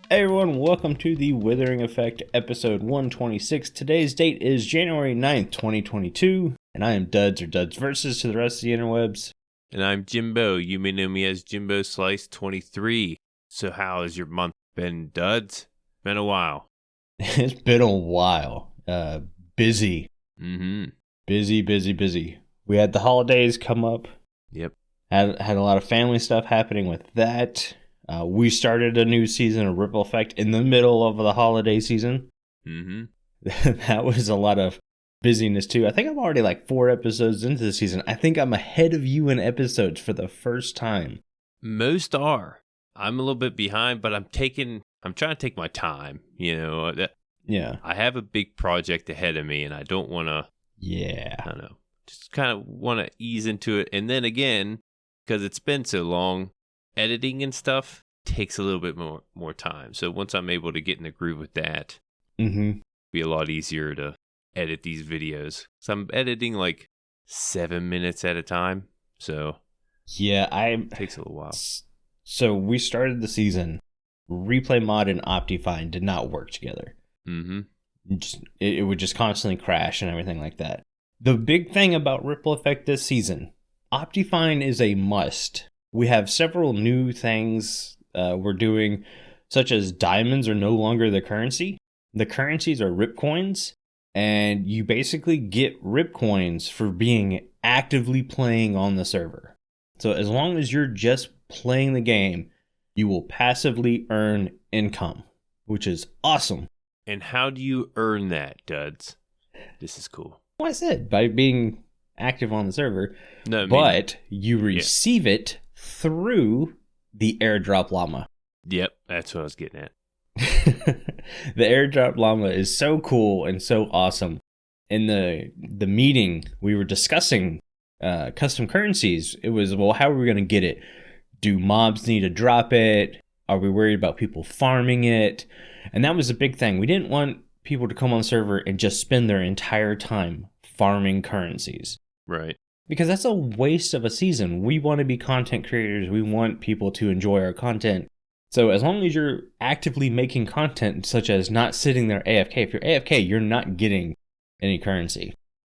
Hey everyone, welcome to the Withering Effect episode 126. Today's date is January 9th, 2022, and I am Duds or Duds Versus to the rest of the interwebs. And I'm Jimbo. You may know me as Jimbo Slice 23. So how has your month been, Duds? Been a while. It's been a while. Busy. Busy. We had the holidays come up. Yep. Had a lot of family stuff happening with that. We started a new season of Ripple Effect in the middle of the holiday season. That was a lot of busyness too. I think I'm already like 4 episodes into the season. I think I'm ahead of you in episodes for the first time. Most are. I'm a little bit behind, but I'm trying to take my time. Yeah. I have a big project ahead of me, and I don't want to. Yeah. I don't know. Just kind of want to ease into it, and then again, because it's been so long, editing and stuff takes a little bit more time. So once I'm able to get in the groove with that, it'll be a lot easier to edit these videos. So I'm editing like 7 minutes at a time. So yeah, it takes a little while. So we started the season. Replay mod and Optifine did not work together. It would just constantly crash and everything like that. The big thing about Ripple Effect this season, Optifine is a must. We have several new things we're doing, such as diamonds are no longer the currency. The currencies are rip coins, and you basically get rip coins for being actively playing on the server. So as long as you're just playing the game, you will passively earn income, which is awesome. And how do you earn that, Duds? This is cool. Well, I said by being active on the server, but you receive it through the airdrop llama. Yep, that's what I was getting at. The airdrop llama is so cool and so awesome. In the meeting, we were discussing custom currencies. It was, well, how are we going to get it? Do mobs need to drop it? Are we worried about people farming it? And that was a big thing. We didn't want people to come on the server and just spend their entire time farming currencies. Right. Because that's a waste of a season. We want to be content creators. We want people to enjoy our content. So as long as you're actively making content, such as not sitting there AFK, if you're AFK, you're not getting any currency.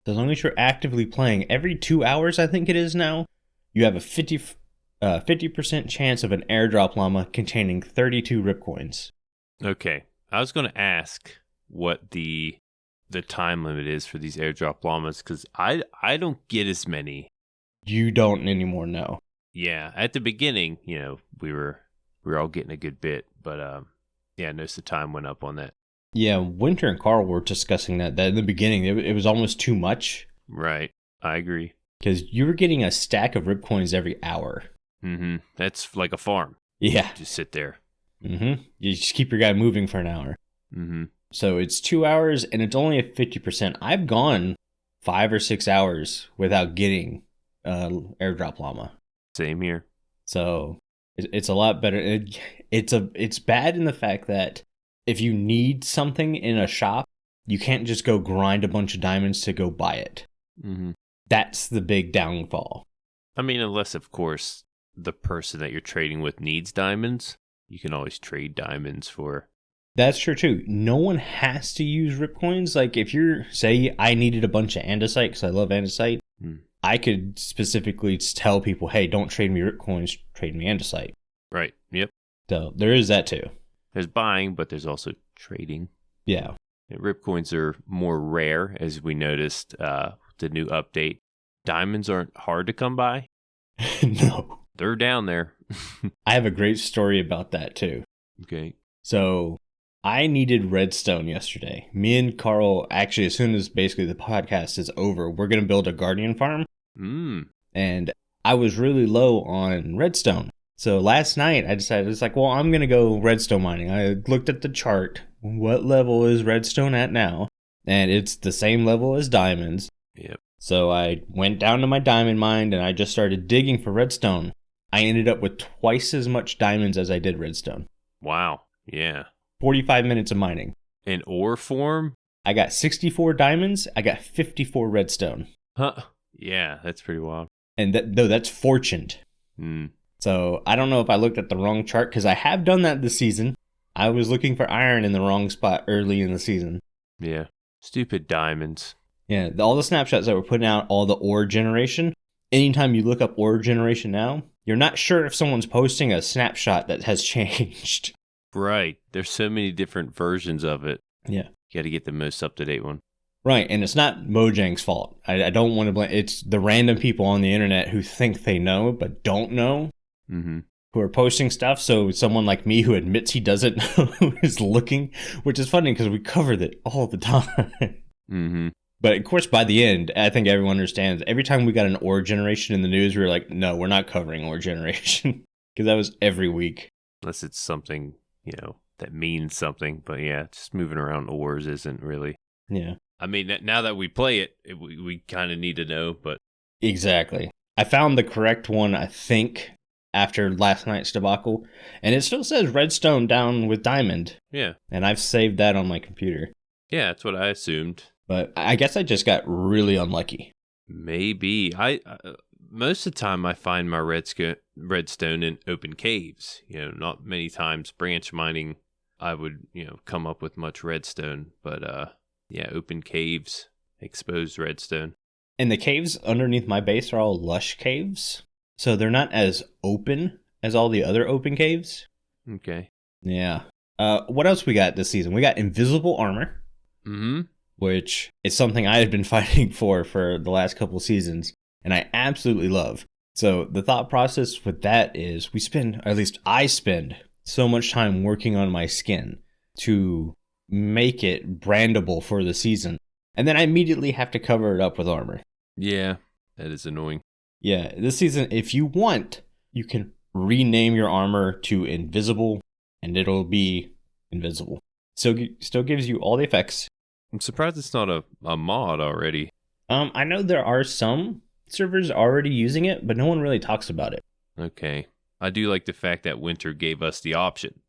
So as long as you're actively playing, every 2 hours, I think it is now, you have a 50% chance of an airdrop llama containing 32 rip coins. Okay. I was going to ask what the time limit is for these airdrop llamas, because I don't get as many. You don't anymore, no. Yeah, at the beginning, we were all getting a good bit, but I noticed the time went up on that. Yeah, Winter and Carl were discussing that in the beginning, it was almost too much. Right, I agree. Because you were getting a stack of rip coins every hour. That's like a farm. Yeah. Just sit there. You just keep your guy moving for an hour. So it's 2 hours, and it's only at 50%. I've gone 5 or 6 hours without getting airdrop llama. Same here. So it's a lot better. It's bad in the fact that if you need something in a shop, you can't just go grind a bunch of diamonds to go buy it. That's the big downfall. I mean, unless, of course, the person that you're trading with needs diamonds, you can always trade diamonds for. That's true too. No one has to use rip coins. Like if you're, say I needed a bunch of andesite because I love andesite, I could specifically tell people, hey, don't trade me rip coins, trade me andesite. Right. Yep. So there is that too. There's buying, but there's also trading. Yeah. And rip coins are more rare, as we noticed the new update. Diamonds aren't hard to come by. No. They're down there. I have a great story about that too. Okay. So I needed redstone yesterday. Me and Carl, actually, as soon as basically the podcast is over, we're going to build a guardian farm. And I was really low on redstone. So last night I decided, it's like, well, I'm going to go redstone mining. I looked at the chart. What level is redstone at now? And it's the same level as diamonds. Yep. So I went down to my diamond mine and I just started digging for redstone. I ended up with twice as much diamonds as I did redstone. Wow. Yeah. 45 minutes of mining. In ore form? I got 64 diamonds. I got 54 redstone. Huh. Yeah, that's pretty wild. And that's fortuned. So I don't know if I looked at the wrong chart, because I have done that this season. I was looking for iron in the wrong spot early in the season. Yeah. Stupid diamonds. Yeah, all the snapshots that were putting out, all the ore generation, anytime you look up ore generation now, you're not sure if someone's posting a snapshot that has changed. Right. There's so many different versions of it. Yeah. You got to get the most up-to-date one. Right, and it's not Mojang's fault. I don't want to blame. It's the random people on the internet who think they know but don't know, who are posting stuff. So someone like me who admits he doesn't know is looking, which is funny because we covered it all the time. But of course, by the end, I think everyone understands. Every time we got an ore generation in the news, we were like, no, we're not covering ore generation. Because that was every week. Unless it's something, that means something. But yeah, just moving around ores isn't really. Yeah. I mean, now that we play it, we kind of need to know, but... Exactly. I found the correct one, I think, after last night's debacle. And it still says redstone down with diamond. Yeah. And I've saved that on my computer. Yeah, that's what I assumed. But I guess I just got really unlucky. Maybe. Most of the time I find my redstone in open caves. Not many times branch mining I would, come up with much redstone. But, yeah, open caves, exposed redstone. And the caves underneath my base are all lush caves. So they're not as open as all the other open caves. Okay. Yeah. What else we got this season? We got invisible armor. Which is something I had been fighting for the last couple of seasons. And I absolutely love. So the thought process with that is I spend so much time working on my skin to make it brandable for the season. And then I immediately have to cover it up with armor. Yeah, that is annoying. Yeah, this season, if you want, you can rename your armor to invisible and it'll be invisible. So it still gives you all the effects. I'm surprised it's not a mod already. I know there are some servers already using it, but no one really talks about it. Okay. I do like the fact that Winter gave us the option.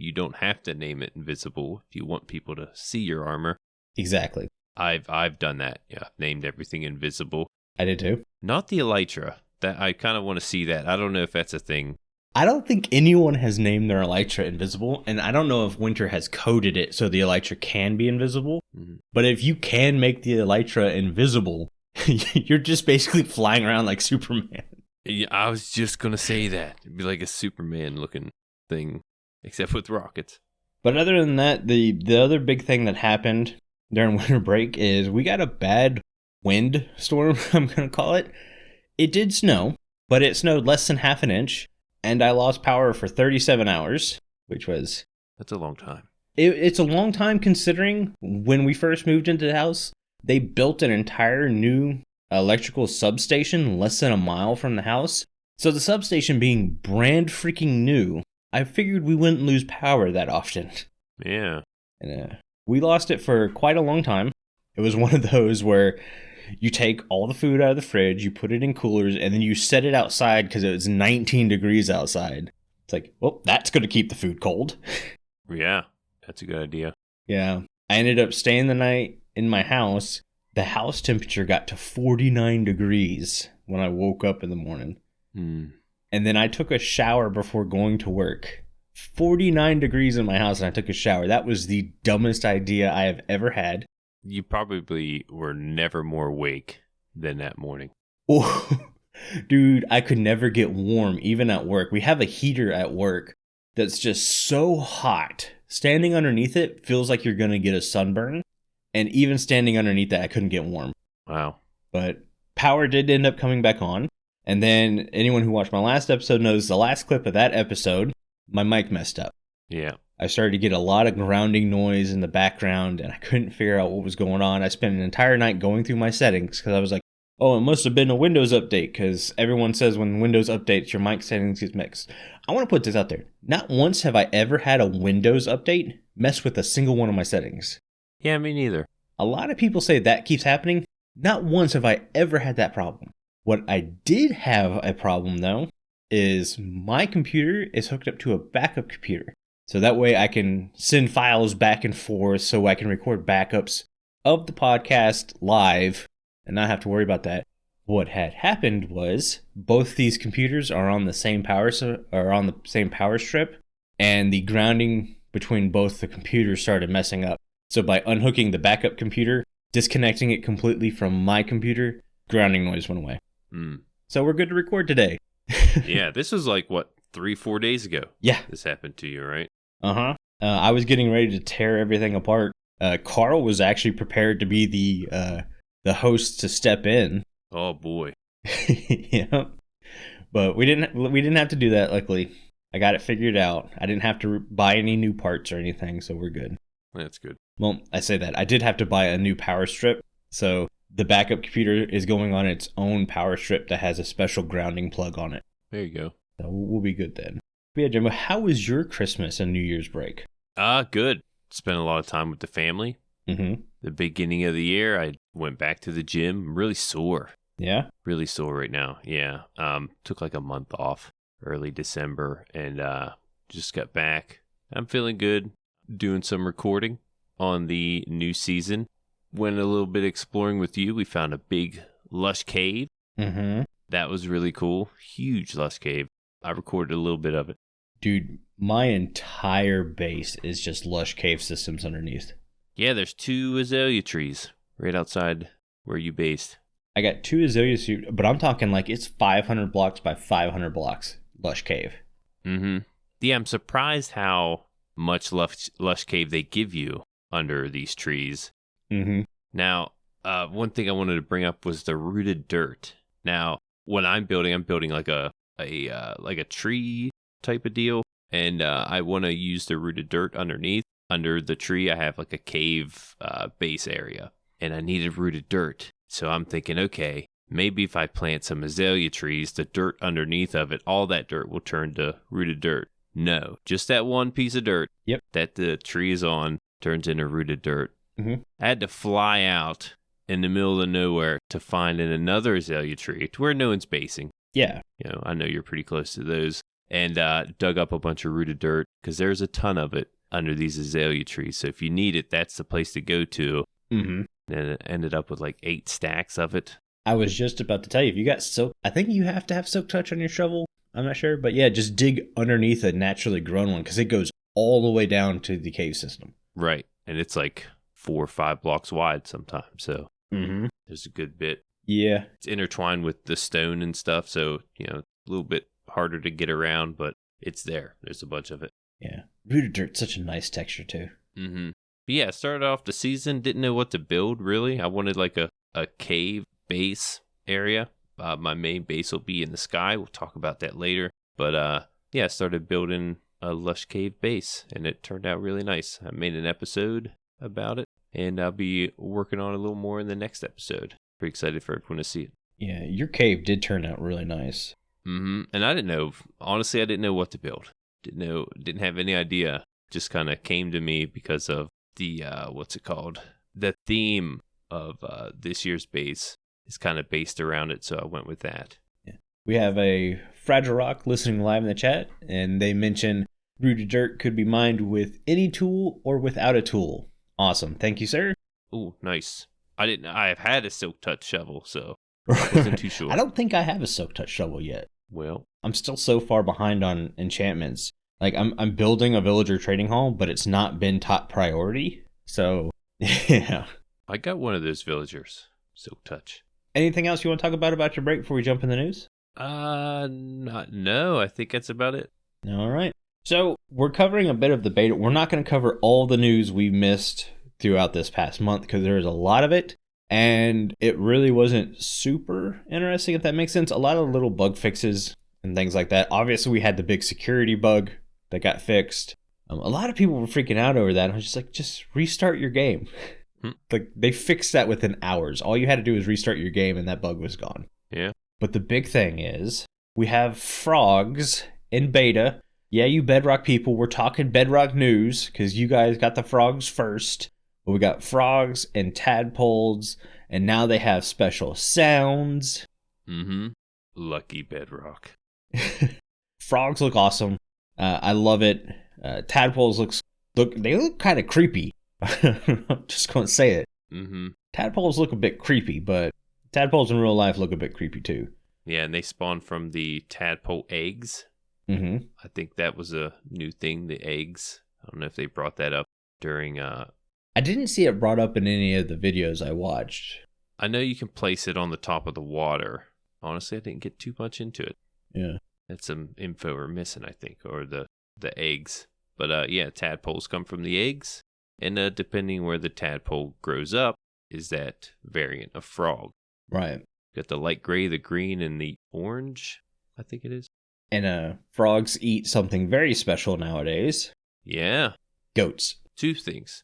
You don't have to name it invisible if you want people to see your armor. Exactly. I've done that. Yeah, I've named everything invisible. I did too. Not the elytra. That I kind of want to see that. I don't know if that's a thing. I don't think anyone has named their elytra invisible, and I don't know if Winter has coded it so the elytra can be invisible. But if you can make the elytra invisible, you're just basically flying around like Superman. Yeah, I was just going to say that. It'd be like a Superman-looking thing, except with rockets. But other than that, the other big thing that happened during winter break is we got a bad wind storm, I'm going to call it. It did snow, but it snowed less than half an inch, and I lost power for 37 hours, which was... That's a long time. It's a long time considering when we first moved into the house, they built an entire new electrical substation less than a mile from the house. So the substation being brand freaking new, I figured we wouldn't lose power that often. Yeah. And we lost it for quite a long time. It was one of those where you take all the food out of the fridge, you put it in coolers, and then you set it outside because it was 19 degrees outside. It's like, well, that's going to keep the food cold. Yeah, that's a good idea. Yeah. I ended up staying the night in my house. The house temperature got to 49 degrees when I woke up in the morning. And then I took a shower before going to work. 49 degrees in my house and I took a shower. That was the dumbest idea I have ever had. You probably were never more awake than that morning. Oh, dude, I could never get warm, even at work. We have a heater at work that's just so hot. Standing underneath it feels like you're going to get a sunburn. And even standing underneath that, I couldn't get warm. Wow. But power did end up coming back on. And then anyone who watched my last episode knows the last clip of that episode, my mic messed up. Yeah. I started to get a lot of grounding noise in the background, and I couldn't figure out what was going on. I spent an entire night going through my settings because I was like, oh, it must have been a Windows update because everyone says when Windows updates, your mic settings get mixed. I want to put this out there. Not once have I ever had a Windows update mess with a single one of my settings. Yeah, me neither. A lot of people say that keeps happening. Not once have I ever had that problem. What I did have a problem, though, is my computer is hooked up to a backup computer. So that way I can send files back and forth so I can record backups of the podcast live and not have to worry about that. What had happened was both these computers are on the same power strip, and the grounding between both the computers started messing up. So by unhooking the backup computer, disconnecting it completely from my computer, grounding noise went away. So we're good to record today. Yeah, this was like, what, 3-4 days ago? Yeah. This happened to you, right? Uh-huh. I was getting ready to tear everything apart. Carl was actually prepared to be the host to step in. Oh, boy. Yeah. But we didn't have to do that, luckily. I got it figured out. I didn't have to buy any new parts or anything, so we're good. That's good. Well, I say that. I did have to buy a new power strip, so the backup computer is going on its own power strip that has a special grounding plug on it. There you go. So we'll be good then. But yeah, Jimbo, how was your Christmas and New Year's break? Good. Spent a lot of time with the family. Mm-hmm. The beginning of the year, I went back to the gym. I'm really sore. Yeah? Really sore right now. Yeah. Took like a month off, early December, and just got back. I'm feeling good. Doing some recording on the new season. Went a little bit exploring with you. We found a big lush cave. Mm-hmm. That was really cool. Huge lush cave. I recorded a little bit of it. Dude, my entire base is just lush cave systems underneath. Yeah, there's 2 azalea trees right outside where you based. I got 2 azaleas, but I'm talking like it's 500 blocks by 500 blocks lush cave. Mm-hmm. Yeah, I'm surprised how much lush cave they give you under these trees. Mm-hmm. Now, one thing I wanted to bring up was the rooted dirt. Now, what I'm building like a tree type of deal, and I want to use the rooted dirt underneath. Under the tree, I have like a cave base area, and I needed rooted dirt. So I'm thinking, okay, maybe if I plant some azalea trees, the dirt underneath of it, all that dirt will turn to rooted dirt. No, just that one piece of dirt that the tree is on turns into rooted dirt. Mm-hmm. I had to fly out in the middle of nowhere to find another azalea tree to where no one's basing. Yeah. You know, I know you're pretty close to those. And dug up a bunch of rooted dirt because there's a ton of it under these azalea trees. So if you need it, that's the place to go to. Mm-hmm. And it ended up with like 8 stacks of it. I was just about to tell you, if you got silk, I think you have to have silk touch on your shovel. I'm not sure. But yeah, just dig underneath a naturally grown one because it goes all the way down to the cave system. Right. And it's like 4 or 5 blocks wide sometimes. So there's a good bit. Yeah. It's intertwined with the stone and stuff. So, you know, a little bit harder to get around, but it's there. There's a bunch of it. Yeah. Rooted dirt's such a nice texture too. Mm-hmm. But yeah, started off the season, didn't know what to build really. I wanted like a cave base area. My main base will be in the sky. We'll talk about that later. But yeah, I started building a lush cave base, and it turned out really nice. I made an episode about it, and I'll be working on it a little more in the next episode. Pretty excited for everyone to see it. Yeah, your cave did turn out really nice. Mm-hmm. And I didn't know, honestly, I didn't know what to build. Didn't have any idea. Just kind of came to me because of the, the theme of this year's base is kind of based around it, so I went with that. Yeah. We have a FragileRock listening live in the chat, and they mention rooted dirt could be mined with any tool or without a tool. Awesome. Thank you, sir. Ooh, nice. I've had a silk touch shovel, so I wasn't too sure. I don't think I have a silk touch shovel yet. Well, I'm still so far behind on enchantments. Like I'm building a villager trading hall, but it's not been top priority. So yeah. I got one of those villagers. Silk touch. Anything else you want to talk about your break before we jump in the news? No, I think that's about it. All right. So we're covering a bit of the beta. We're not going to cover all the news we missed throughout this past month because there's a lot of it. And it really wasn't super interesting, if that makes sense. A lot of little bug fixes and things like that. Obviously, we had the big security bug that got fixed. A lot of people were freaking out over that. I was just like, just restart your game. Like they fixed that within hours. All you had to do was restart your game and that bug was gone. Yeah. But the big thing is we have frogs in beta. Yeah, you Bedrock people, we're talking Bedrock news because you guys got the frogs first. But we got frogs and tadpoles, and now they have special sounds. Mm-hmm. Lucky Bedrock. Frogs look awesome. I love it. Tadpoles look kind of creepy. I'm just going to say it. Mm-hmm. Tadpoles look a bit creepy, but tadpoles in real life look a bit creepy too. Yeah, and they spawn from the tadpole eggs. Mm-hmm. I think that was a new thing, the eggs. don't know if they brought that up during... I didn't see it brought up in any of the videos I watched. I know you can place it on the top of the water. Honestly, I didn't get too much into it. Yeah. That's some info we're missing, I think, or the eggs. But yeah, tadpoles come from the eggs. And depending where the tadpole grows up is that variant of frog. Right. Got the light gray, the green, and the orange, I think it is. And frogs eat something very special nowadays. Yeah. Goats. 2 things.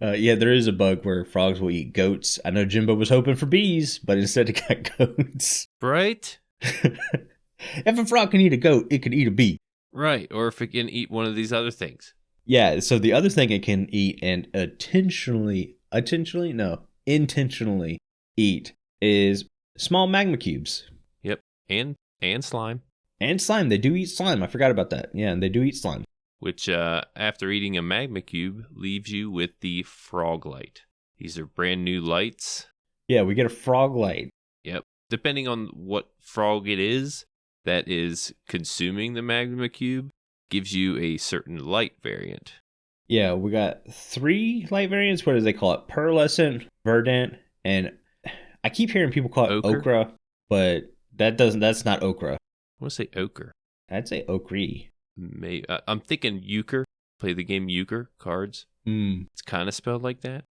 Yeah, there is a bug where frogs will eat goats. I know Jimbo was hoping for bees, but instead it got goats. Right? If a frog can eat a goat, it can eat a bee. Right, or if it can eat one of these other things. Yeah, so the other thing it can eat and intentionally eat is small magma cubes. Yep, and slime. And slime. They do eat slime. I forgot about that. Yeah, and they do eat slime. Which, after eating a magma cube, leaves you with the froglight. These are brand new lights. Yeah, we get a frog light. Yep. Depending on what frog it is that is consuming the magma cube, gives you a certain light variant. Yeah, we got 3 light variants. What do they call it? Pearlescent, verdant, and I keep hearing people call it ochre, but that's not ochre. I want to say ochre. I'd say ochre. Maybe, I'm thinking euchre. Play the game euchre, cards. It's kind of spelled like that.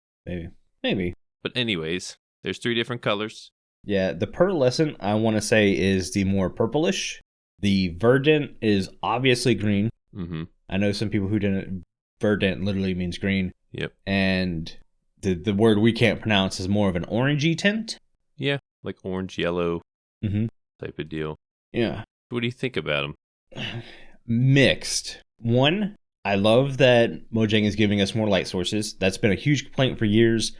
Maybe. But anyways, there's 3 different colors. Yeah, the pearlescent, I want to say, is the more purplish. The verdant is obviously green. Mm-hmm. I know some people who didn't. Verdant literally means green. Yep. And the word we can't pronounce is more of an orangey tint. Yeah, like orange, yellow type of deal. Yeah. What do you think about them? Mixed. One, I love that Mojang is giving us more light sources. That's been a huge complaint for years.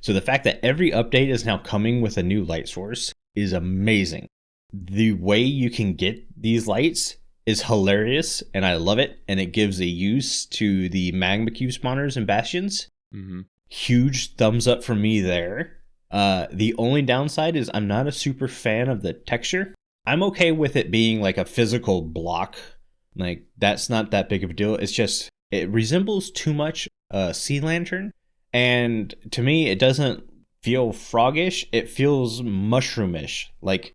So the fact that every update is now coming with a new light source is amazing. The way you can get these lights is hilarious, and I love it. And it gives a use to the magma cube spawners and bastions. Mm-hmm. Huge thumbs up for me there. The only downside is I'm not a super fan of the texture. I'm okay with it being like a physical block. Like, that's not that big of a deal. It's just, it resembles too much a sea lantern. And to me, it doesn't feel froggish. It feels mushroomish. Like,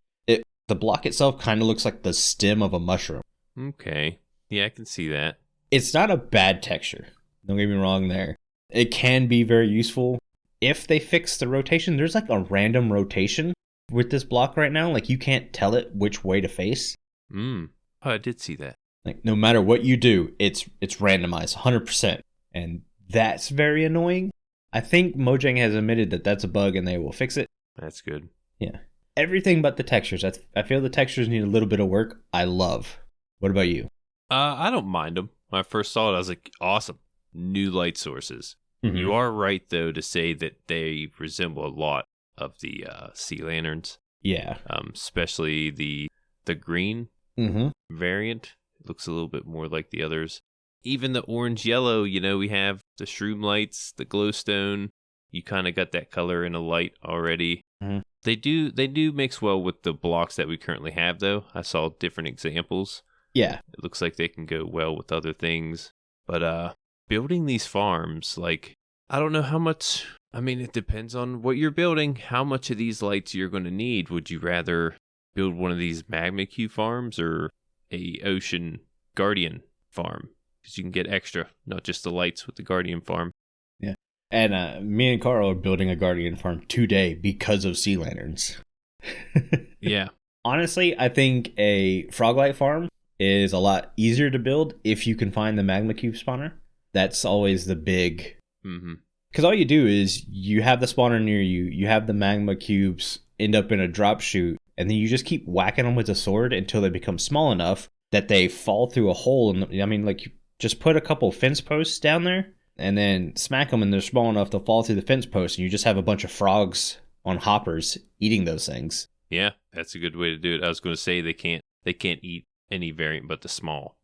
the block itself kind of looks like the stem of a mushroom. Okay. Yeah, I can see that. It's not a bad texture. Don't get me wrong there. It can be very useful. If they fix the rotation, there's like a random rotation with this block right now. Like, you can't tell it which way to face. Oh, I did see that. Like, no matter what you do, it's randomized 100%. And that's very annoying. I think Mojang has admitted that that's a bug and they will fix it. That's good. Yeah. Everything but the textures. I feel the textures need a little bit of work. I love. What about you? I don't mind them. When I first saw it, I was like, awesome. New light sources. Mm-hmm. You are right, though, to say that they resemble a lot of the sea lanterns. Yeah. Especially the green variant. It looks a little bit more like the others. Even the orange-yellow, we have the shroom lights, the glowstone. You kind of got that color in a light already. Mm-hmm. They do mix well with the blocks that we currently have, though. I saw different examples. Yeah. It looks like they can go well with other things. But building these farms, like, I don't know how much... I mean, it depends on what you're building, how much of these lights you're going to need. Would you rather build one of these magma cube farms or a ocean guardian farm? Because you can get extra, not just the lights with the guardian farm. Yeah. And me and Carl are building a guardian farm today because of sea lanterns. Yeah. Honestly, I think a froglight farm is a lot easier to build if you can find the magma cube spawner. That's always the big... Because all you do is you have the spawner near you, you have the magma cubes end up in a drop chute, and then you just keep whacking them with a sword until they become small enough that they fall through a hole. You just put a couple fence posts down there and then smack them, and they're small enough they'll fall through the fence post, and you just have a bunch of frogs on hoppers eating those things. Yeah, that's a good way to do it. I was going to say they can't eat any variant but the small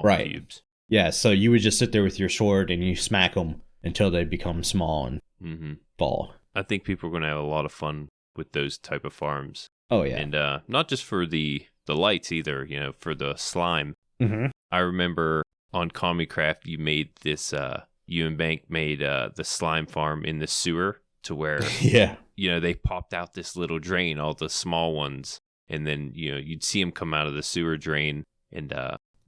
right. cubes. Yeah, so you would just sit there with your sword and you smack them until they become small and fall. I think people are going to have a lot of fun with those type of farms. Oh, yeah. And not just for the lights either, for the slime. Mm-hmm. I remember on Commicraft, you made this, you and Bank made the slime farm in the sewer to where, yeah, they popped out this little drain, all the small ones. And then, you'd see them come out of the sewer drain, and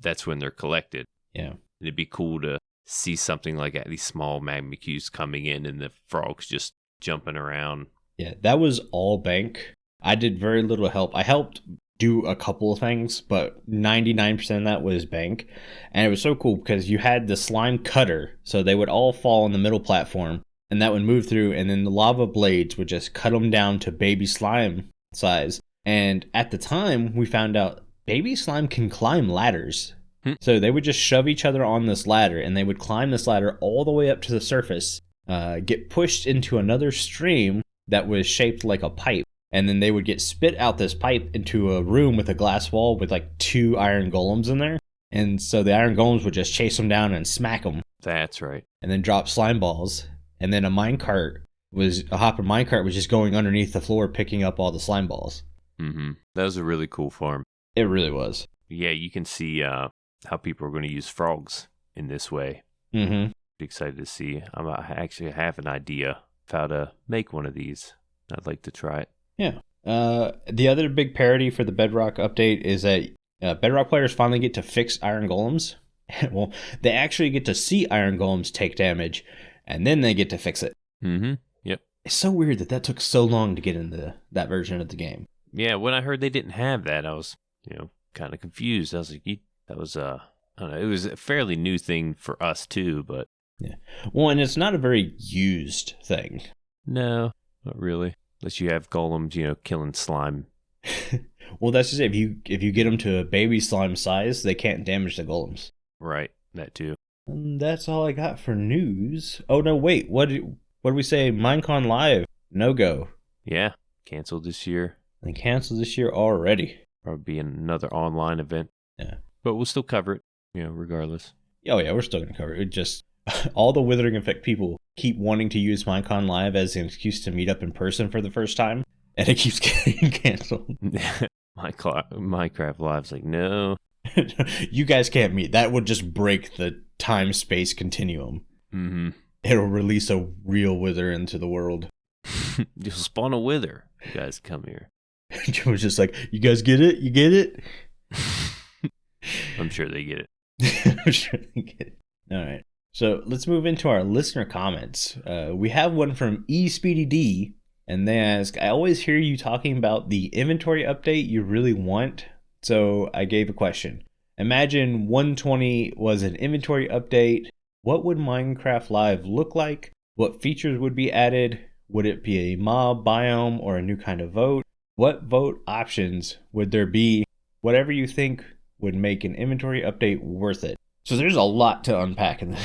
that's when they're collected. Yeah. And it'd be cool to see something like that, these small magma cubes coming in and the frogs just jumping around. Yeah, that was all Bank. I did very little help. I helped do a couple of things, but 99% of that was Bank. And it was so cool because you had the slime cutter, so they would all fall on the middle platform, and that would move through, and then the lava blades would just cut them down to baby slime size. And at the time, we found out baby slime can climb ladders. So they would just shove each other on this ladder, and they would climb this ladder all the way up to the surface, get pushed into another stream that was shaped like a pipe. And then they would get spit out this pipe into a room with a glass wall with like 2 iron golems in there. And so the iron golems would just chase them down and smack them. That's right. And then drop slime balls. And then a hopper minecart was just going underneath the floor picking up all the slime balls. Mm-hmm. That was a really cool farm. It really was. Yeah, you can see how people are going to use frogs in this way. Mm-hmm. Excited to see. I actually have an idea of how to make one of these. I'd like to try it. Yeah. The other big parity for the Bedrock update is that Bedrock players finally get to fix Iron Golems. Well, they actually get to see Iron Golems take damage, and then they get to fix it. Mm-hmm. Yep. It's so weird that took so long to get into that version of the game. Yeah, when I heard they didn't have that, I was, kind of confused. I was like, that was, I don't know, it was a fairly new thing for us too, but. Yeah. Well, and it's not a very used thing. No, not really. Unless you have golems, killing slime. Well, that's just it. If you get them to a baby slime size, they can't damage the golems. Right, that too. And that's all I got for news. Oh no, wait. What did we say? Minecon Live no go. Yeah, canceled this year. And canceled this year already. Probably be another online event. Yeah, but we'll still cover it, regardless. Oh yeah, we're still gonna cover it. It just all the Withering Effect people keep wanting to use Minecon Live as an excuse to meet up in person for the first time, and it keeps getting canceled. Minecraft Live's like, no. You guys can't meet. That would just break the time-space continuum. Mm-hmm. It'll release a real Wither into the world. You'll spawn a Wither. You guys come here. Jimbo's just like, you guys get it? You get it? I'm sure they get it. I'm sure they get it. All right. So let's move into our listener comments. We have one from EspeedyD, and they ask, I always hear you talking about the inventory update you really want, so I gave a question. Imagine 120 was an inventory update. What would Minecraft Live look like? What features would be added? Would it be a mob, biome, or a new kind of vote? What vote options would there be? Whatever you think would make an inventory update worth it. So there's a lot to unpack in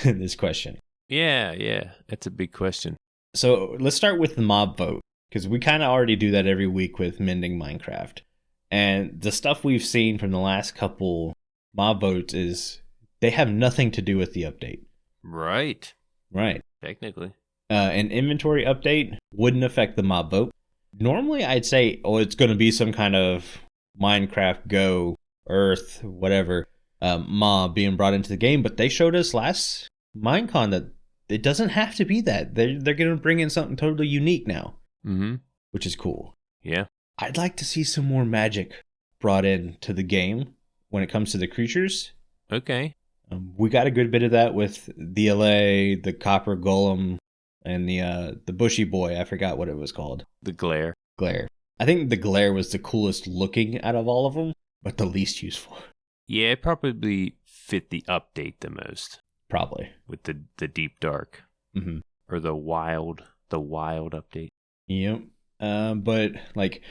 this question. Yeah, that's a big question. So let's start with the mob vote, because we kind of already do that every week with Mending Minecraft. And the stuff we've seen from the last couple mob votes is they have nothing to do with the update. Right. Technically. An inventory update wouldn't affect the mob vote. Normally I'd say, it's going to be some kind of Minecraft Go, Earth, whatever, mob being brought into the game, but they showed us last Minecon that it doesn't have to be that. They're going to bring in something totally unique now, which is cool. Yeah. I'd like to see some more magic brought into the game when it comes to the creatures. Okay. We got a good bit of that with the LA, the copper golem, and the bushy boy. I forgot what it was called. The glare. I think the glare was the coolest looking out of all of them, but the least useful. Yeah, it probably fit the update the most. Probably. With the deep dark. Mm-hmm. Or the wild update. Yep. But like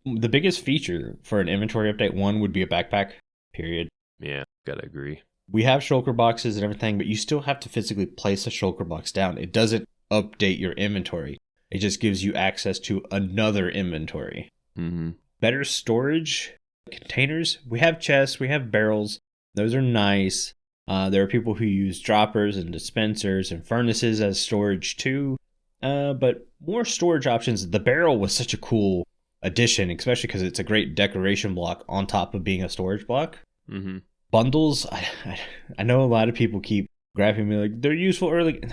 the biggest feature for an inventory update, one would be a backpack, period. Yeah, gotta agree. We have shulker boxes and everything, but you still have to physically place a shulker box down. It doesn't update your inventory. It just gives you access to another inventory. Mm-hmm. Better storage containers. We have chests, we have barrels. Those are nice. There are people who use droppers and dispensers and furnaces as storage too. But more storage options. The barrel was such a cool addition, especially because it's a great decoration block on top of being a storage block. Mm-hmm. Bundles, I know a lot of people keep grabbing me like, they're useful early.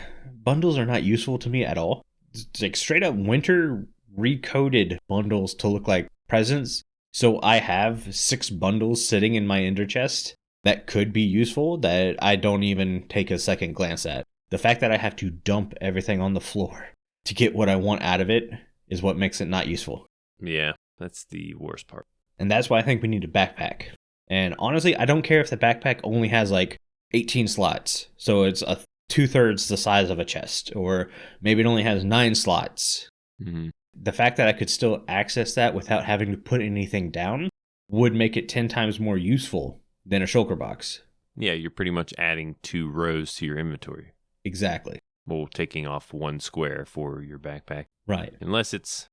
Bundles are not useful to me at all. It's like straight up winter recoded bundles to look like presents. So I have 6 bundles sitting in my ender chest that could be useful that I don't even take a second glance at. The fact that I have to dump everything on the floor to get what I want out of it is what makes it not useful. Yeah, that's the worst part. And that's why I think we need a backpack. And honestly, I don't care if the backpack only has like 18 slots. So it's 2/3 the size of a chest. Or maybe it only has 9 slots. Mm-hmm. The fact that I could still access that without having to put anything down would make it 10 times more useful than a shulker box. Yeah, you're pretty much adding 2 rows to your inventory. Exactly. Well, taking off 1 square for your backpack. Right. Unless it's,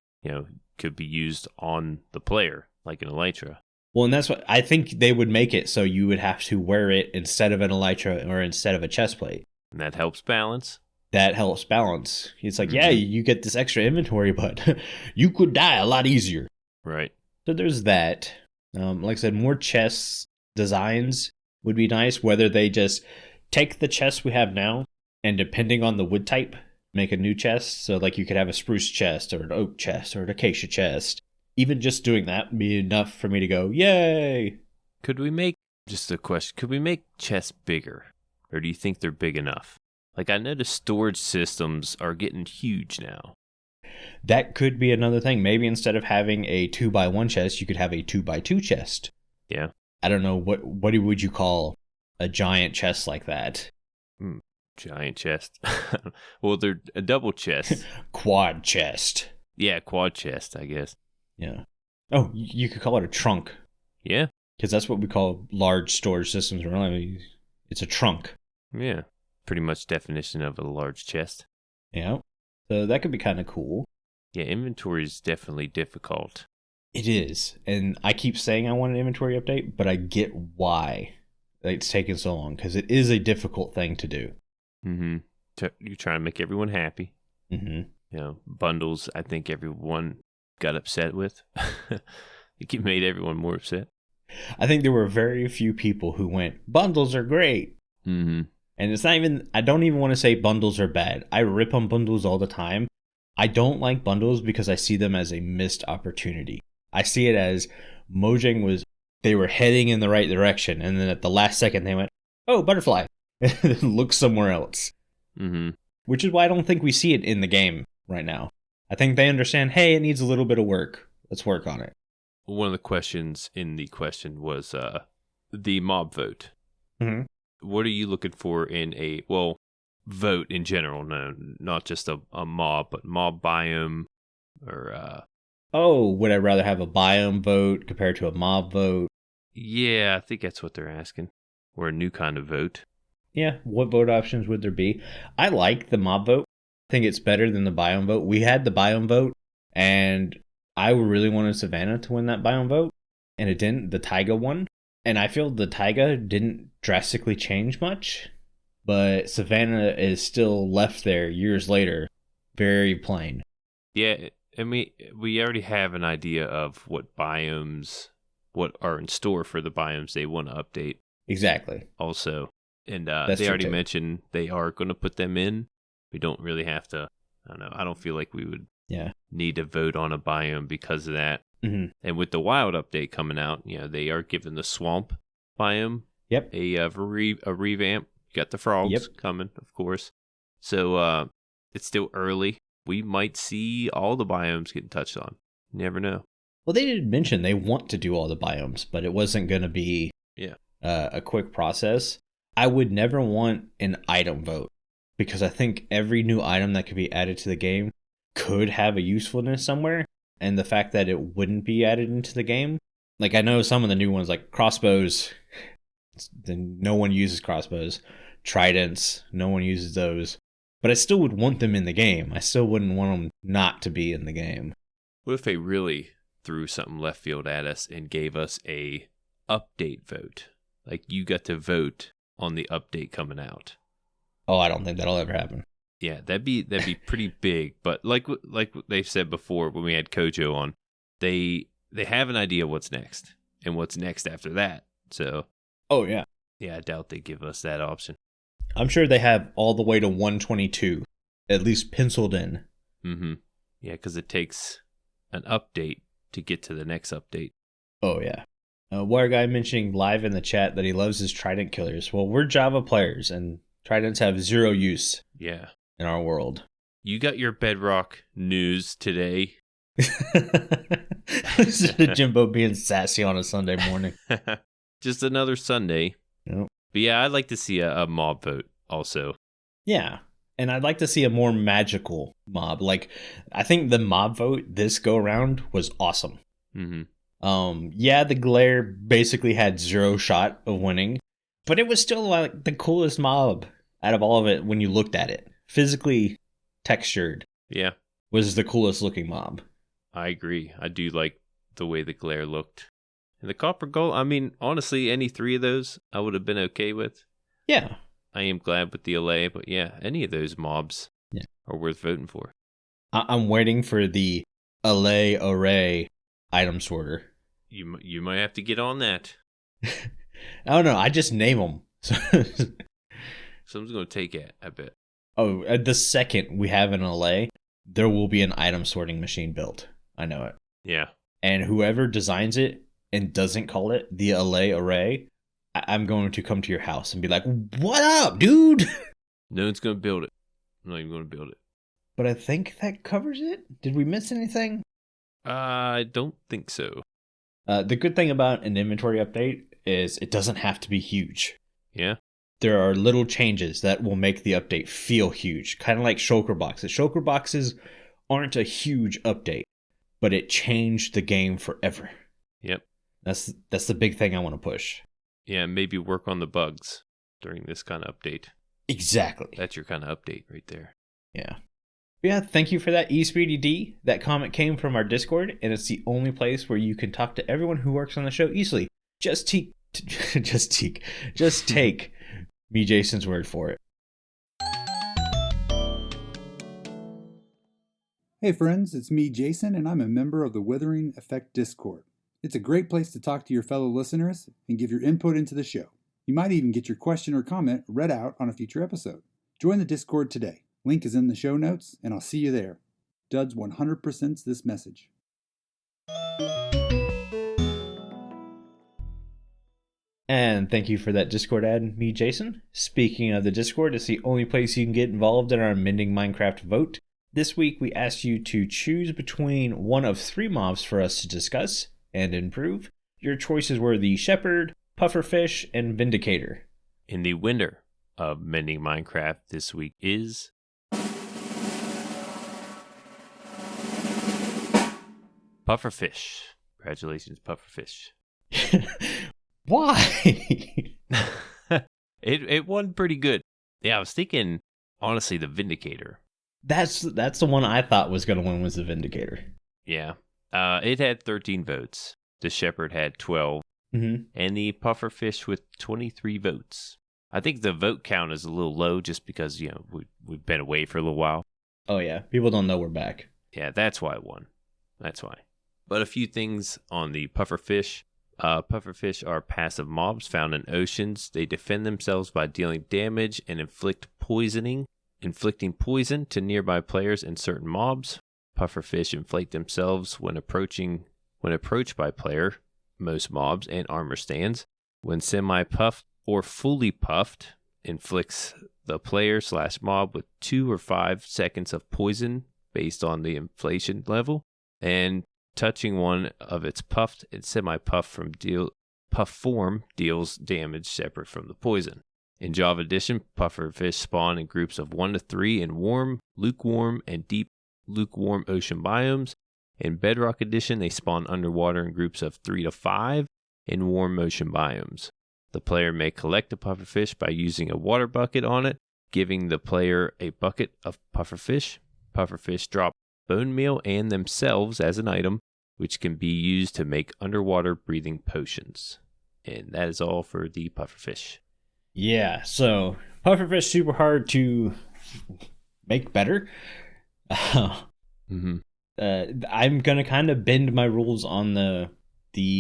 could be used on the player, like an elytra. Well, and that's what I think they would make it so you would have to wear it instead of an elytra or instead of a chest plate. And that helps balance. That helps balance. It's like, yeah, you get this extra inventory, but you could die a lot easier. Right. So there's that. Like I said, more chest designs would be nice, whether they just take the chest we have now and depending on the wood type, make a new chest. So like you could have a spruce chest or an oak chest or an acacia chest. Even just doing that would be enough for me to go, yay! Could we make, just a question, could we make chests bigger? Or do you think they're big enough? Like, I know the storage systems are getting huge now. That could be another thing. Maybe instead of having a 2x1 chest, you could have a 2x2 chest. Yeah. I don't know, what would you call a giant chest like that? Giant chest. Well, they're a double chest. Quad chest. Yeah, quad chest, I guess. Yeah. Oh, you could call it a trunk. Yeah. Because that's what we call large storage systems. Really, it's a trunk. Yeah. Pretty much definition of a large chest. Yeah. So that could be kind of cool. Yeah, inventory is definitely difficult. It is. And I keep saying I want an inventory update, but I get why it's taken so long. Because it is a difficult thing to do. Mm-hmm. You're trying to make everyone happy. Mm-hmm. Bundles, I think everyone got upset with. It made everyone more upset. I think there were very few people who went, bundles are great. Mm-hmm. And it's not even, I don't even want to say bundles are bad. I rip on bundles all the time. I don't like bundles because I see them as a missed opportunity. I see it as Mojang they were heading in the right direction. And then at the last second they went, oh, butterfly. And look somewhere else. Mm-hmm. Which is why I don't think we see it in the game right now. I think they understand, hey, it needs a little bit of work. Let's work on it. One of the questions in the question was the mob vote. Mm-hmm. What are you looking for in a, vote in general? No, not just a mob, but mob biome or... would I rather have a biome vote compared to a mob vote? Yeah, I think that's what they're asking. Or a new kind of vote. Yeah, what vote options would there be? I like the mob vote. I think it's better than the biome vote. We had the biome vote, and I really wanted Savannah to win that biome vote, and it didn't. The taiga won, and I feel the taiga didn't drastically change much, but Savannah is still left there years later, very plain. Yeah, and we already have an idea of what are in store for the biomes they want to update. Exactly. Also, and they already mentioned they are going to put them in. We don't really have to, I don't know, I don't feel like we would need to vote on a biome because of that. Mm-hmm. And with the wild update coming out, they are giving the swamp biome a revamp. You got the frogs coming, of course. So it's still early. We might see all the biomes getting touched on. You never know. Well, they did mention they want to do all the biomes, but it wasn't going to be a quick process. I would never want an item vote because I think every new item that could be added to the game could have a usefulness somewhere. And the fact that it wouldn't be added into the game, like I know some of the new ones like crossbows, no one uses crossbows. Tridents, no one uses those. But I still would want them in the game. I still wouldn't want them not to be in the game. What if they really threw something left field at us and gave us a update vote? Like you got to vote on the update coming out. Oh, I don't think that'll ever happen. Yeah, that'd be pretty big. But like they've said before when we had Kojo on, they have an idea what's next and what's next after that. So oh yeah, Yeah, I doubt they give us that option. I'm sure they have all the way to 122, at least penciled in. Mm-hmm. Yeah, because it takes an update to get to the next update. Oh, yeah. WyreGuy mentioning live in the chat that he loves his trident killers. Well, we're Java players, and tridents have zero use in our world. You got your Bedrock news today. This is Jimbo being sassy on a Sunday morning. Just another Sunday. Yep. But yeah, I'd like to see a mob vote also. Yeah. And I'd like to see a more magical mob. Like, I think the mob vote this go around was awesome. Mm-hmm. Yeah, the glare basically had zero shot of winning, but it was still like the coolest mob out of all of it when you looked at it. Physically textured. Yeah. Was the coolest looking mob. I agree. I do like the way the glare looked. And the copper gold, I mean, honestly, any three of those I would have been okay with. Yeah. I am glad with the LA, but yeah, any of those mobs are worth voting for. I'm waiting for the LA array item sorter. You might have to get on that. I don't know. I just name them. Someone's going to take it, I bet. Oh, the second we have an LA, there will be an item sorting machine built. I know it. Yeah. And whoever designs it and doesn't call it the LA array, I'm going to come to your house and be like, what up, dude? No one's going to build it. I'm not even going to build it. But I think that covers it. Did we miss anything? I don't think so. The good thing about an inventory update is it doesn't have to be huge. Yeah. There are little changes that will make the update feel huge. Kind of like shulker boxes. Shulker boxes aren't a huge update, but it changed the game forever. Yep. That's the big thing I want to push. Yeah, maybe work on the bugs during this kind of update. Exactly. That's your kind of update right there. Yeah. Yeah, thank you for that, EspeedyD. That comment came from our Discord, and it's the only place where you can talk to everyone who works on the show easily. Just take me Jason's word for it. Hey friends, it's me Jason, and I'm a member of the Withering Effect Discord. It's a great place to talk to your fellow listeners and give your input into the show. You might even get your question or comment read out on a future episode. Join the Discord today. Link is in the show notes, and I'll see you there. Duds 100% this message. And thank you for that Discord ad, me Jason. Speaking of the Discord, it's the only place you can get involved in our Mending Minecraft vote. This week we asked you to choose between one of three mobs for us to discuss and improve. Your choices were the Shepherd, Pufferfish, and Vindicator. And the winner of Mending Minecraft this week is... Pufferfish. Congratulations, Pufferfish. Why? It won pretty good. Yeah, I was thinking, honestly, the Vindicator. That's the one I thought was going to win, was the Vindicator. Yeah. It had 13 votes. The Shepherd had 12. Mm-hmm. And the Pufferfish with 23 votes. I think the vote count is a little low just because, we've been away for a little while. Oh, yeah. People don't know we're back. Yeah, that's why it won. That's why. But a few things on the Pufferfish. Pufferfish are passive mobs found in oceans. They defend themselves by dealing damage and inflicting poison to nearby players and certain mobs. Pufferfish inflate themselves when approached by player, most mobs, and armor stands. When semi-puffed or fully puffed, inflicts the player/mob with 2 or 5 seconds of poison based on the inflation level, and touching one of its puffed and semi-puff puff form deals damage separate from the poison. In Java Edition, pufferfish spawn in groups of 1 to 3 in warm, lukewarm, and deep lukewarm ocean biomes. In Bedrock Edition, they spawn underwater in groups of 3 to 5 in warm ocean biomes. The player may collect a pufferfish by using a water bucket on it, giving the player a bucket of pufferfish. Pufferfish drop bone meal and themselves as an item, which can be used to make underwater breathing potions. And that is all for the pufferfish. Yeah, so pufferfish super hard to make better. Mm-hmm. I'm gonna kind of bend my rules on the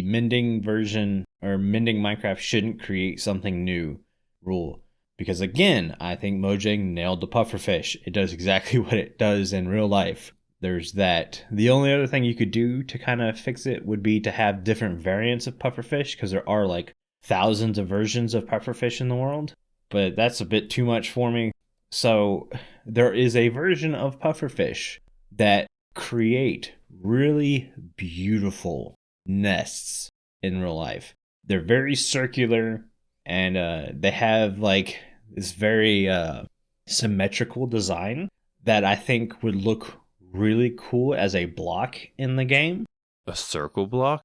mending version or mending Minecraft shouldn't create something new rule. Because again, I think Mojang nailed the pufferfish. It does exactly what it does in real life. There's that. The only other thing you could do to kind of fix it would be to have different variants of pufferfish, because there are like thousands of versions of pufferfish in the world. But that's a bit too much for me. So there is a version of pufferfish that create really beautiful nests in real life. They're very circular, and they have like this very symmetrical design that I think would look really cool as a block in the game. A circle block?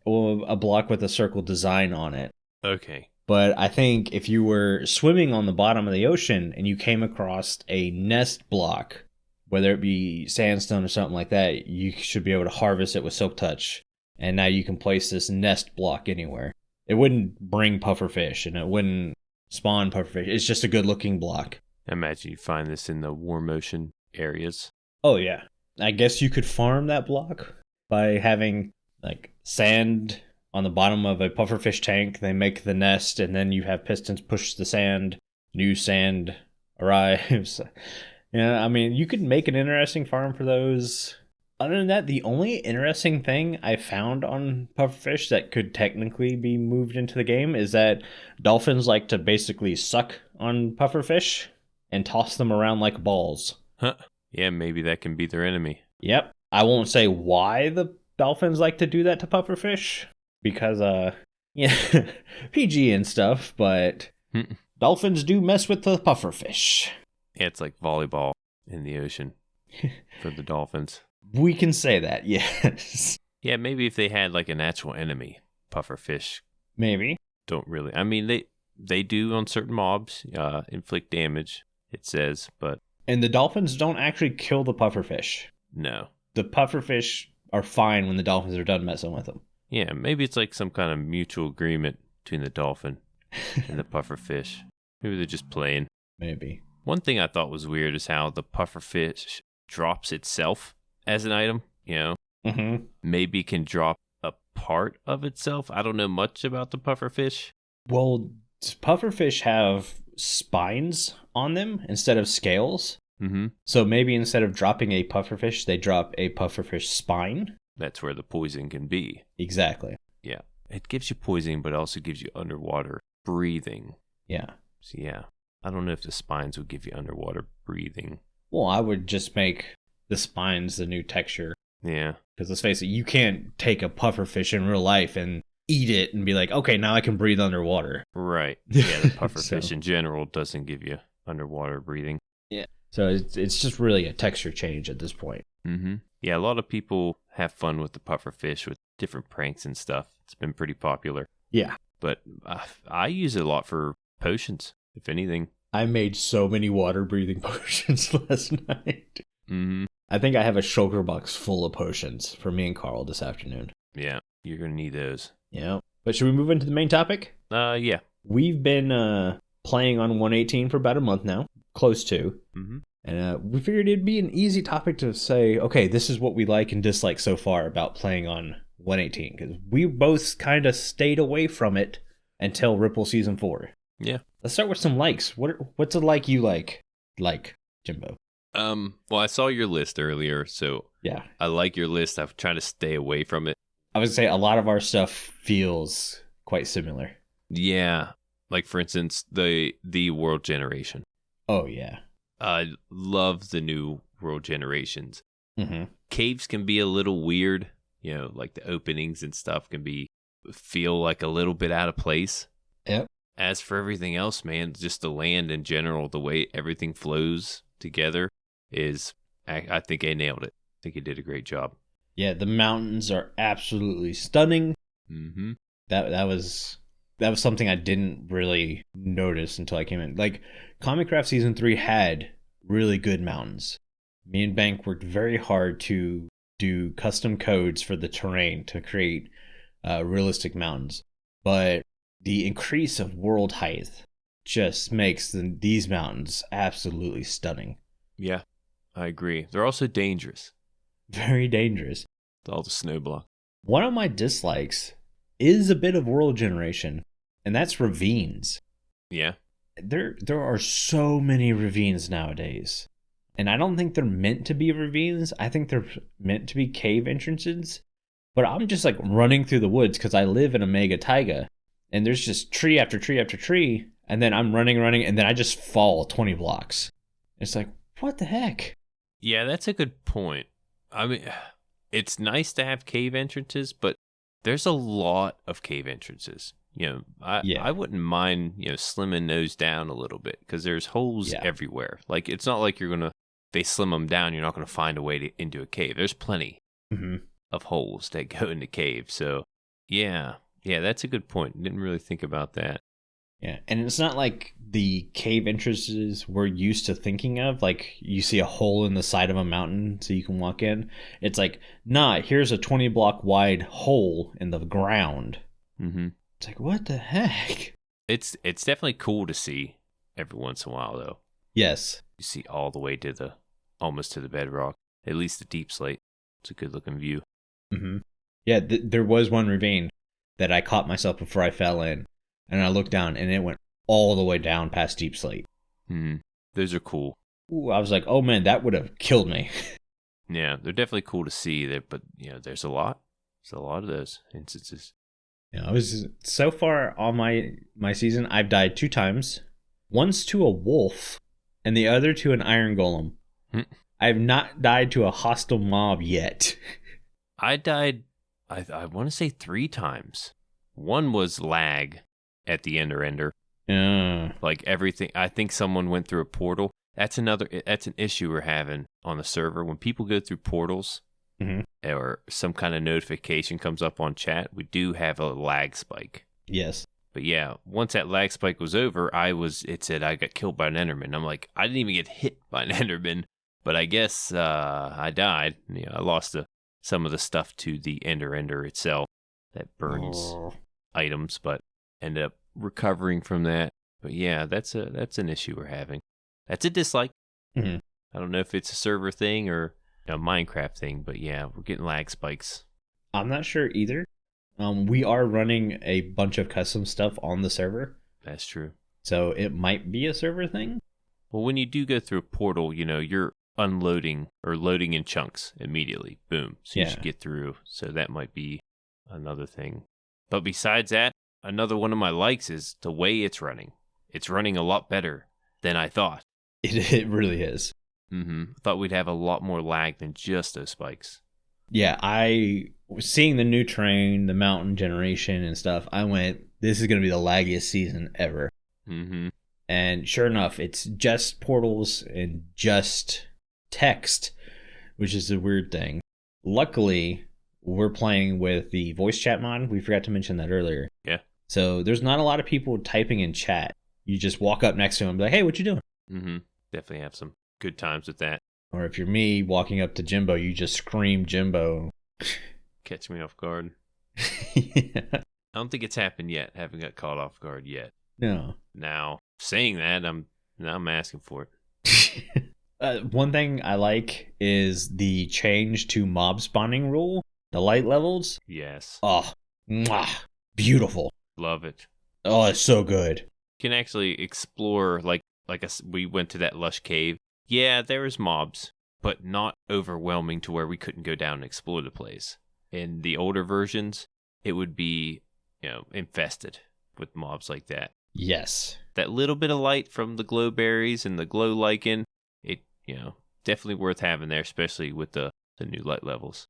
Well, a block with a circle design on it. Okay. But I think if you were swimming on the bottom of the ocean and you came across a nest block, whether it be sandstone or something like that, you should be able to harvest it with Silk Touch. And now you can place this nest block anywhere. It wouldn't bring pufferfish and it wouldn't spawn pufferfish. It's just a good looking block. I imagine you find this in the warm ocean areas. Oh, yeah. I guess you could farm that block by having like sand on the bottom of a pufferfish tank. They make the nest, and then you have pistons push the sand. New sand arrives. Yeah, I mean, you could make an interesting farm for those. Other than that, the only interesting thing I found on pufferfish that could technically be moved into the game is that dolphins like to basically suck on pufferfish and toss them around like balls. Huh. Yeah, maybe that can be their enemy. Yep. I won't say why the dolphins like to do that to pufferfish, because yeah, PG and stuff, but dolphins do mess with the pufferfish. Yeah, it's like volleyball in the ocean for the dolphins. We can say that, yes. Yeah, maybe if they had like a natural enemy, pufferfish. Maybe. Don't really. I mean, they do on certain mobs inflict damage, it says, but... And the dolphins don't actually kill the pufferfish. No. The pufferfish are fine when the dolphins are done messing with them. Yeah, maybe it's like some kind of mutual agreement between the dolphin and the pufferfish. Maybe they're just playing. Maybe. One thing I thought was weird is how the pufferfish drops itself as an item, you know? Mm-hmm. Maybe can drop a part of itself. I don't know much about the pufferfish. Well, pufferfish have spines on them instead of scales. Mm-hmm. So maybe instead of dropping a pufferfish, they drop a pufferfish spine. That's where the poison can be. Exactly. Yeah. It gives you poison, but also gives you underwater breathing. Yeah. So yeah. I don't know if the spines would give you underwater breathing. Well, I would just make the spines the new texture. Yeah. Because let's face it, you can't take a pufferfish in real life and eat it and be like, okay, now I can breathe underwater. Right. Yeah, the pufferfish in general doesn't give you underwater breathing. Yeah. So it's just really a texture change at this point. Mm-hmm. Yeah, a lot of people have fun with the pufferfish with different pranks and stuff. It's been pretty popular. Yeah. But I use it a lot for potions, if anything. I made so many water breathing potions last night. Mm-hmm. I think I have a shulker box full of potions for me and Carl this afternoon. Yeah, you're going to need those. Yeah. But should we move into the main topic? Yeah. We've been playing on 118 for about a month now. Close to. Mm-hmm. And we figured it'd be an easy topic to say, okay, this is what we like and dislike so far about playing on 118. Because we both kind of stayed away from it until Ripple Season 4. Yeah. Let's start with some likes. What's a like you like, Jimbo? Well, I saw your list earlier, so yeah, I like your list. I've tried to stay away from it. I would say a lot of our stuff feels quite similar. Yeah. Like, for instance, the world generation. Oh, yeah. I love the new world generations. Mm-hmm. Caves can be a little weird, you know, like the openings and stuff can feel like a little bit out of place. Yep. As for everything else, man, just the land in general, the way everything flows together is, I think I nailed it. I think he did a great job. Yeah, the mountains are absolutely stunning. Mm-hmm. That was something I didn't really notice until I came in. Like, Comic Craft Season 3 had really good mountains. Me and Bank worked very hard to do custom codes for the terrain to create realistic mountains. But the increase of world height just makes these mountains absolutely stunning. Yeah, I agree. They're also dangerous. Very dangerous. All the snow block. One of my dislikes is a bit of world generation, and that's ravines. Yeah. There are so many ravines nowadays. And I don't think they're meant to be ravines. I think they're meant to be cave entrances. But I'm just like running through the woods because I live in a mega taiga. And there's just tree after tree after tree. And then I'm running, and then I just fall 20 blocks. It's like, what the heck? Yeah, that's a good point. I mean, it's nice to have cave entrances, but there's a lot of cave entrances. I wouldn't mind, slimming those down a little bit because there's holes everywhere. Like, it's not like they slim them down, you're not going to find a way into a cave. There's plenty of holes that go into caves. So, yeah, that's a good point. Didn't really think about that. Yeah, and it's not like the cave entrances we're used to thinking of. Like, you see a hole in the side of a mountain so you can walk in. It's like, nah, here's a 20 block wide hole in the ground. Mm-hmm. It's like, what the heck? It's definitely cool to see every once in a while, though. Yes. You see all the way to almost to the bedrock, at least the deep slate. It's a good looking view. Mm-hmm. Yeah, there was one ravine that I caught myself before I fell in. And I looked down, and it went all the way down past deep slate. Those are cool. Ooh, I was like, oh man, that would have killed me. Yeah, they're definitely cool to see there, but there's a lot. There's a lot of those instances. I was so far on my season, I've died 2 times. Once to a wolf, and the other to an iron golem. I have not died to a hostile mob yet. I died, I want to say 3 times. One was lag at the ender. Like everything, I think someone went through a portal. That's an issue we're having on the server. When people go through portals or some kind of notification comes up on chat, we do have a lag spike. Yes. But yeah, once that lag spike was over, it said I got killed by an enderman. I'm like, I didn't even get hit by an enderman, but I guess I died. I lost some of the stuff to the ender itself that burns items, but ended up recovering from that. But yeah, that's an issue we're having. That's a dislike. I don't know if it's a server thing or a Minecraft thing, but yeah, we're getting lag spikes. I'm not sure either. We are running a bunch of custom stuff on the server. That's true. So it might be a server thing. Well, when you do go through a portal, you're unloading or loading in chunks immediately. Boom. So you should get through. So that might be another thing. But besides that, another one of my likes is the way it's running. It's running a lot better than I thought. It really is. Thought we'd have a lot more lag than just those spikes. Yeah, I was seeing the new terrain, the mountain generation and stuff. I went, this is going to be the laggiest season ever. And sure enough, it's just portals and just text, which is a weird thing. Luckily, we're playing with the voice chat mod. We forgot to mention that earlier. Yeah. So there's not a lot of people typing in chat. You just walk up next to them and be like, hey, what you doing? Definitely have some good times with that. Or if you're me walking up to Jimbo, you just scream Jimbo. Catch me off guard. Yeah. I don't think it's happened yet. Haven't got caught off guard yet. No. Now, saying that, I'm asking for it. One thing I like is the change to mob spawning rule. The light levels. Yes. Oh, beautiful. Love it. Oh, it's so good. You can actually explore, we went to that lush cave. Yeah, there was mobs, but not overwhelming to where we couldn't go down and explore the place. In the older versions, it would be, infested with mobs like that. Yes. That little bit of light from the glow berries and the glow lichen, it, definitely worth having there, especially with the new light levels.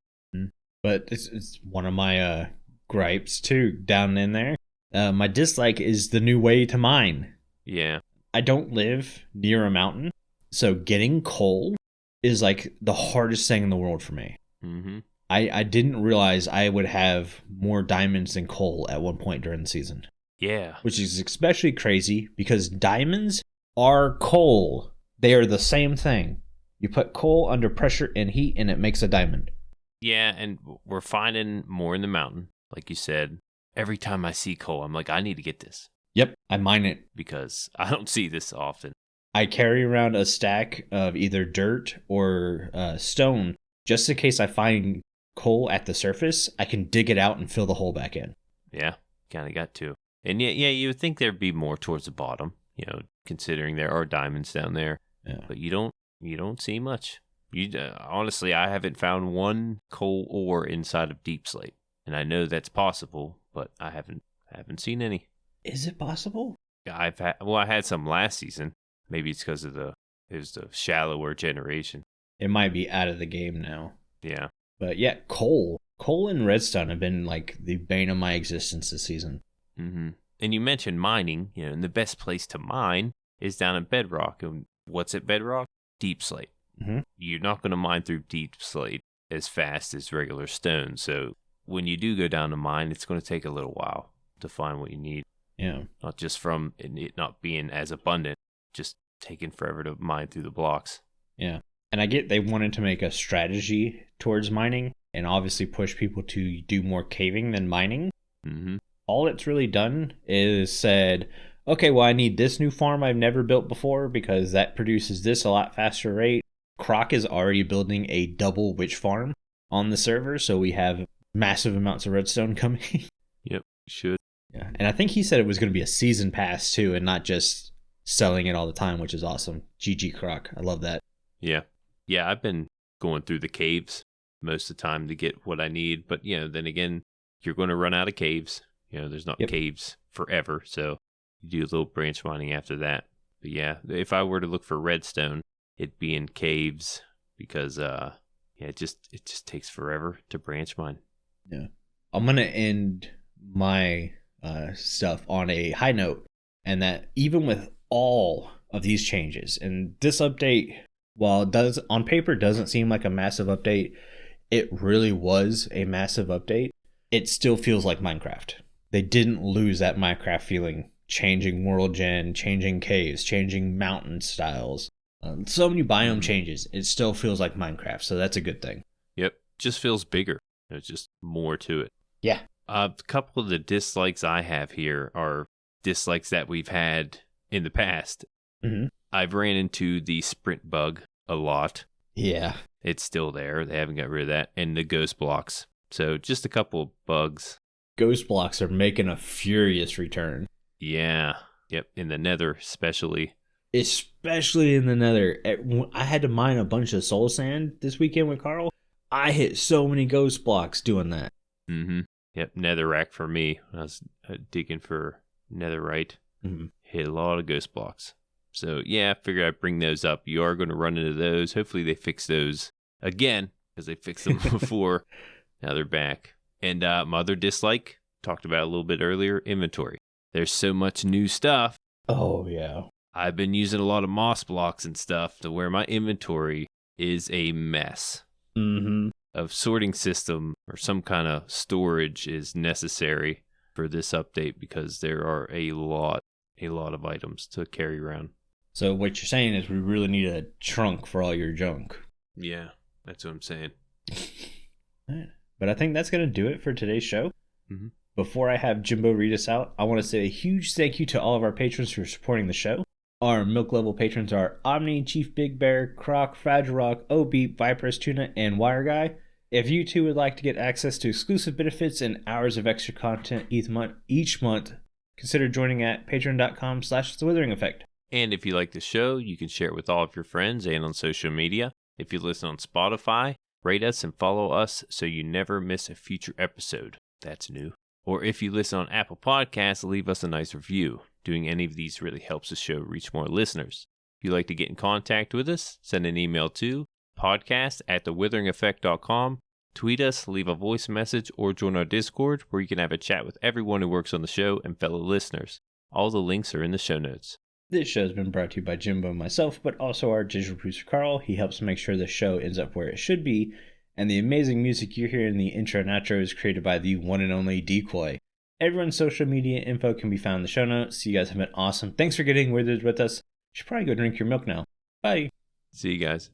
But it's one of my gripes, too, down in there. My dislike is the new way to mine. Yeah. I don't live near a mountain, so getting coal is like the hardest thing in the world for me. I didn't realize I would have more diamonds than coal at one point during the season. Yeah. Which is especially crazy because diamonds are coal. They are the same thing. You put coal under pressure and heat and it makes a diamond. Yeah, and we're finding more in the mountain. Like you said, every time I see coal, I'm like, I need to get this. Yep, I mine it. Because I don't see this often. I carry around a stack of either dirt or stone just in case I find coal at the surface. I can dig it out and fill the hole back in. Yeah, kind of got to. And yeah, you would think there'd be more towards the bottom, considering there are diamonds down there. Yeah. But you don't see much. Honestly, I haven't found one coal ore inside of Deep Slate, and I know that's possible, but I haven't seen any. Is it possible? I had some last season. Maybe it's because it was the shallower generation. It might be out of the game now. Yeah. But yeah, coal and redstone have been like the bane of my existence this season. Mm-hmm. And you mentioned mining, and the best place to mine is down at Bedrock. And what's at Bedrock? Deep Slate. Mm-hmm. You're not going to mine through Deep Slate as fast as regular stone. So when you do go down to mine, it's going to take a little while to find what you need. Yeah. Not just from it not being as abundant, just taking forever to mine through the blocks. Yeah. And I get they wanted to make a strategy towards mining and obviously push people to do more caving than mining. Mm-hmm. All it's really done is said, okay, well, I need this new farm I've never built before because that produces this a lot faster rate. Crock is already building a double witch farm on the server, so we have massive amounts of redstone coming. Yep, should. Yeah, and I think he said it was going to be a season pass too, and not just selling it all the time, which is awesome. GG Crock, I love that. Yeah, I've been going through the caves most of the time to get what I need, but then again, you're going to run out of caves. There's not caves forever, so you do a little branch mining after that. But yeah, if I were to look for redstone, it'd be in caves because it just takes forever to branch mine. Yeah, I'm gonna end my stuff on a high note, and that even with all of these changes and this update, while it does on paper doesn't seem like a massive update, it really was a massive update. It still feels like Minecraft. They didn't lose that Minecraft feeling, changing world gen, changing caves, changing mountain styles. So many biome changes. It still feels like Minecraft, so that's a good thing. Yep, just feels bigger. There's just more to it. Yeah. A couple of the dislikes I have here are dislikes that we've had in the past. Mm-hmm. I've ran into the sprint bug a lot. Yeah. It's still there. They haven't got rid of that. And the ghost blocks. So just a couple of bugs. Ghost blocks are making a furious return. Yeah. Yep. In the nether, especially. Especially in the nether. I had to mine a bunch of soul sand this weekend with Carl. I hit so many ghost blocks doing that. Mm-hmm. Yep. Netherrack for me. When I was digging for netherite. Mm-hmm. Hit a lot of ghost blocks. So yeah, I figured I'd bring those up. You are going to run into those. Hopefully they fix those again, because they fixed them before. Now they're back. And my other dislike, talked about a little bit earlier, inventory. There's so much new stuff. Oh, yeah. I've been using a lot of moss blocks and stuff to where my inventory is a mess. Mm-hmm. A sorting system or some kind of storage is necessary for this update because there are a lot of items to carry around. So what you're saying is we really need a trunk for all your junk. Yeah, that's what I'm saying. But I think that's going to do it for today's show. Mm-hmm. Before I have Jimbo read us out, I want to say a huge thank you to all of our patrons for supporting the show. Our milk level patrons are Aubni, ChiefBigBear, Crock, FragileRock, aubni, viperoustuna, and WyreGuy. If you too would like to get access to exclusive benefits and hours of extra content each month, consider joining at patreon.com/thewithering And if you like the show, you can share it with all of your friends and on social media. If you listen on Spotify, rate us and follow us so you never miss a future episode. That's new. Or if you listen on Apple Podcasts, leave us a nice review. Doing any of these really helps the show reach more listeners. If you'd like to get in contact with us, send an email to podcast@thewitheringeffect.com. Tweet us, leave a voice message, or join our Discord where you can have a chat with everyone who works on the show and fellow listeners. All the links are in the show notes. This show has been brought to you by Jimbo and myself, but also our digital producer Carl. He helps make sure the show ends up where it should be. And the amazing music you hear in the intro and outro is created by the one and only Decoy. Everyone's social media info can be found in the show notes. You guys have been awesome. Thanks for getting withered with us. You should probably go drink your milk now. Bye. See you guys.